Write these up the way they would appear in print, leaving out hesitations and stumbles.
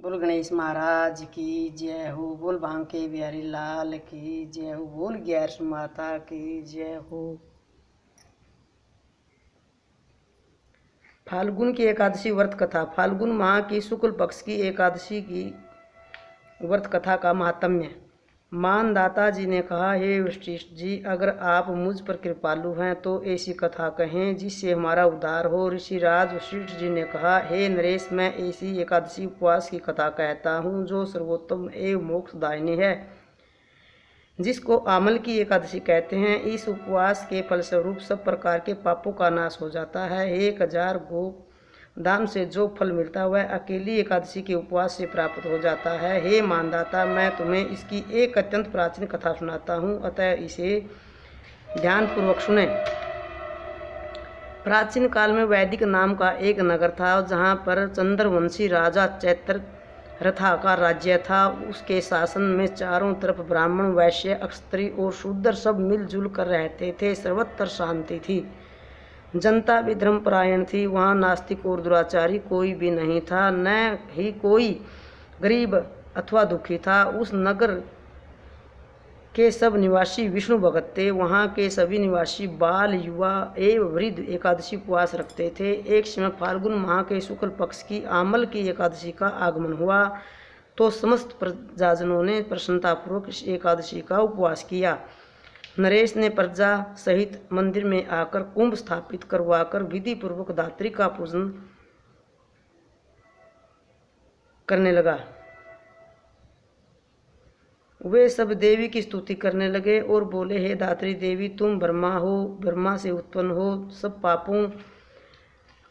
बोल गणेश महाराज की जय हो। बोल बांके बिहारी लाल की जय हो। बोल ग्यारस माता की जय हो। फाल्गुन की एकादशी व्रत कथा। फाल्गुन माह की शुक्ल पक्ष की एकादशी की व्रत कथा का महात्म्य। मानदाता जी ने कहा, हे वशिष्ठ जी, अगर आप मुझ पर कृपालु हैं तो ऐसी कथा कहें जिससे हमारा उद्धार हो। ऋषिराज वशिष्ठ जी ने कहा, हे नरेश, मैं ऐसी एकादशी उपवास की कथा कहता हूँ जो सर्वोत्तम एवं मोक्षदायिनी है, जिसको आमल की एकादशी कहते हैं। इस उपवास के फलस्वरूप सब प्रकार के पापों का नाश हो जाता है। 1000 गो दान से जो फल मिलता है वह अकेली एकादशी के उपवास से प्राप्त हो जाता है। हे मानदाता, मैं तुम्हें इसकी एक अत्यंत प्राचीन कथा सुनाता हूँ, अतः इसे ध्यानपूर्वक सुने। प्राचीन काल में वैदिक नाम का एक नगर था, जहाँ पर चंद्रवंशी राजा चैत्ररथा का राज्य था। उसके शासन में चारों तरफ ब्राह्मण, वैश्य, क्षत्रिय और शूद्र सब मिलजुल कर रहते थे। सर्वत्र शांति थी, जनता भी धर्मपरायण थी। वहाँ नास्तिक और दुराचारी कोई भी नहीं था, न ही कोई गरीब अथवा दुखी था। उस नगर के सब निवासी विष्णु भक्त थे। वहाँ के सभी निवासी बाल, युवा एवं वृद्ध एकादशी उपवास रखते थे। एक समय फाल्गुन माह के शुक्ल पक्ष की आमल की एकादशी का आगमन हुआ तो समस्त प्रजाजनों ने प्रसन्नतापूर्वक इस एकादशी का उपवास किया। नरेश ने प्रजा सहित मंदिर में आकर कुंभ स्थापित करवाकर विधि पूर्वक धात्री का पूजन करने लगा। वे सब देवी की स्तुति करने लगे और बोले, हे धात्री देवी, तुम ब्रह्मा हो, ब्रह्मा से उत्पन्न हो, सब पापों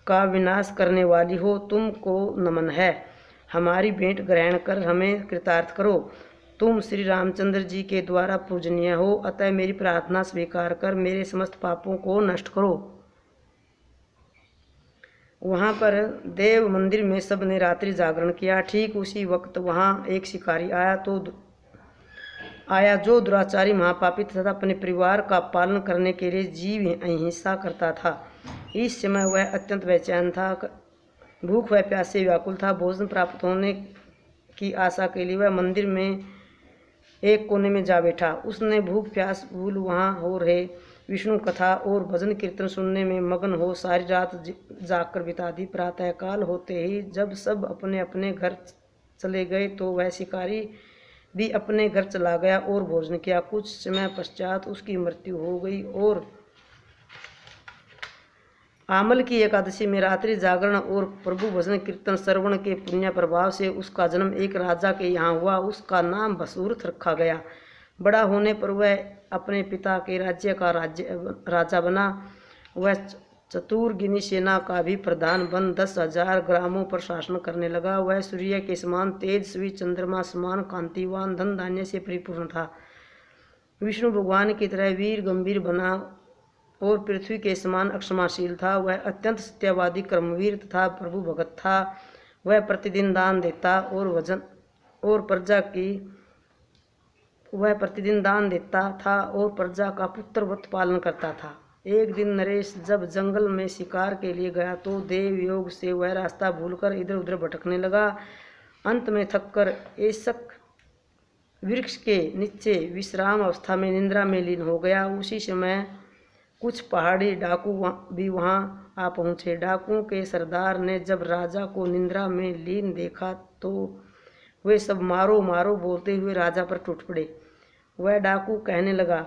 का विनाश करने वाली हो, तुमको नमन है। हमारी भेंट ग्रहण कर हमें कृतार्थ करो। तुम श्री रामचंद्र जी के द्वारा पूजनीय हो, अतः मेरी प्रार्थना स्वीकार कर मेरे समस्त पापों को नष्ट करो। वहाँ पर देव मंदिर में सब ने रात्रि जागरण किया। ठीक उसी वक्त वहाँ एक शिकारी आया जो दुराचारी, महापापी तथा अपने परिवार का पालन करने के लिए जीव अहिंसा करता था। इस समय वह अत्यंत बेचैन था, भूख व प्यास से व्याकुल था। भोजन प्राप्त होने की आशा के लिए वह मंदिर में एक कोने में जा बैठा। उसने भूख प्यास भूल वहाँ हो रहे विष्णु कथा और भजन कीर्तन सुनने में मगन हो सारी रात जागकर बिता दी। प्रातःकाल होते ही जब सब अपने अपने घर चले गए तो वह शिकारी भी अपने घर चला गया और भोजन किया। कुछ समय पश्चात उसकी मृत्यु हो गई और आमल की एकादशी में रात्रि जागरण और प्रभु भजन कीर्तन श्रवण के पुण्य प्रभाव से उसका जन्म एक राजा के यहाँ हुआ। उसका नाम भसूरथ रखा गया। बड़ा होने पर वह अपने पिता के राज्य का राजा बना। वह चतुर्गिनी सेना का भी प्रधान बन 10,000 ग्रामों पर शासन करने लगा। वह सूर्य के समान तेजस्वी, चंद्रमा समान कांतिवान, धन धान्य से परिपूर्ण था। विष्णु भगवान की तरह वीर गंभीर बना और पृथ्वी के समान अक्षमाशील था। वह अत्यंत सत्यवादी, कर्मवीर तथा प्रभु भगत था। वह प्रतिदिन दान देता था और प्रजा का पुत्रवत पालन करता था। एक दिन नरेश जब जंगल में शिकार के लिए गया तो देव योग से वह रास्ता भूलकर इधर उधर भटकने लगा। अंत में थककर ऐसक वृक्ष के नीचे विश्राम अवस्था में निद्रा में लीन हो गया। उसी समय कुछ पहाड़ी डाकू भी वहां आ पहुंचे। डाकुओं के सरदार ने जब राजा को निद्रा में लीन देखा तो वे सब मारो मारो बोलते हुए राजा पर टूट पड़े। वह डाकू कहने लगा,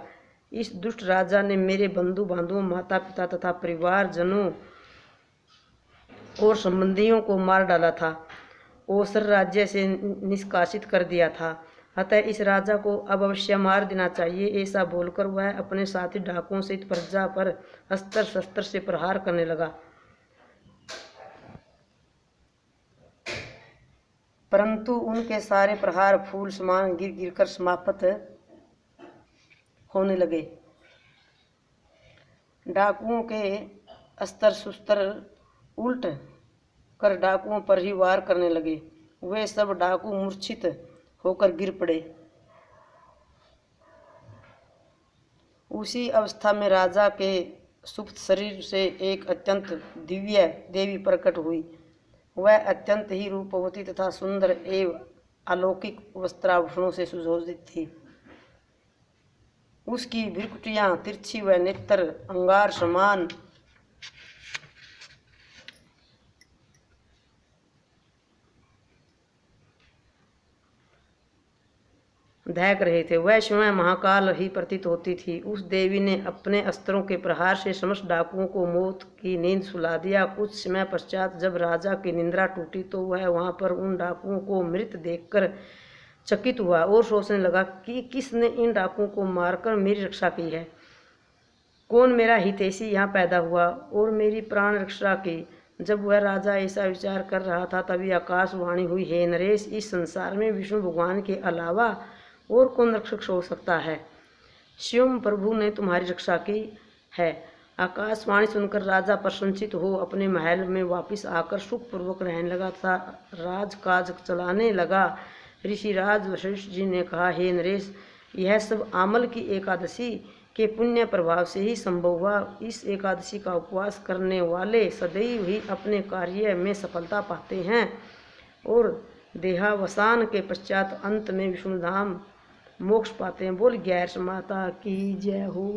इस दुष्ट राजा ने मेरे बंधु बांधवों, माता पिता तथा परिवार जनों और संबंधियों को मार डाला था, ओसर राज्य से निष्कासित कर दिया था, अतः इस राजा को अब अवश्य मार देना चाहिए। ऐसा बोलकर वह अपने साथी डाकुओं सहित प्रजा पर अस्त्र शस्त्र से प्रहार करने लगा, परंतु उनके सारे प्रहार फूल समान गिर गिरकर समाप्त होने लगे। डाकुओं के अस्त्र शस्त्र उल्ट कर डाकुओं पर ही वार करने लगे। वे सब डाकू मूर्छित होकर गिर पड़े। उसी अवस्था में राजा के सुप्त शरीर से एक अत्यंत दिव्य देवी प्रकट हुई। वह अत्यंत ही रूपवती तथा सुंदर एवं अलौकिक वस्त्राभूषणों से सुशोभित थी। उसकी भ्रुकुटियाँ तिरछी व नेत्र अंगार समान दहक रहे थे। वह स्वयं महाकाल ही प्रतीत होती थी। उस देवी ने अपने अस्त्रों के प्रहार से समस्त डाकुओं को मौत की नींद सुला दिया। कुछ समय पश्चात जब राजा की निद्रा टूटी तो वह वहां पर उन डाकुओं को मृत देखकर चकित हुआ और सोचने लगा कि किसने इन डाकुओं को मारकर मेरी रक्षा की है। कौन मेरा हितैषी यहाँ पैदा हुआ और मेरी प्राण रक्षा की। जब वह राजा ऐसा विचार कर रहा था तभी आकाशवाणी हुई, हे नरेश, इस संसार में विष्णु भगवान के अलावा और कौन रक्षक हो सकता है। स्वयं प्रभु ने तुम्हारी रक्षा की है। आकाशवाणी सुनकर राजा प्रसन्नचित हो अपने महल में वापस आकर सुखपूर्वक रहने लगा तथा राजकाज चलाने लगा। ऋषिराज वशिष्ठ जी ने कहा, हे नरेश, यह सब आमल की एकादशी के पुण्य प्रभाव से ही संभव हुआ। इस एकादशी का उपवास करने वाले सदैव ही अपने कार्य में सफलता पाते हैं और देहावसान के पश्चात अंत में विष्णुधाम मोक्ष पाते हैं। बोल गैर माता की जय हो।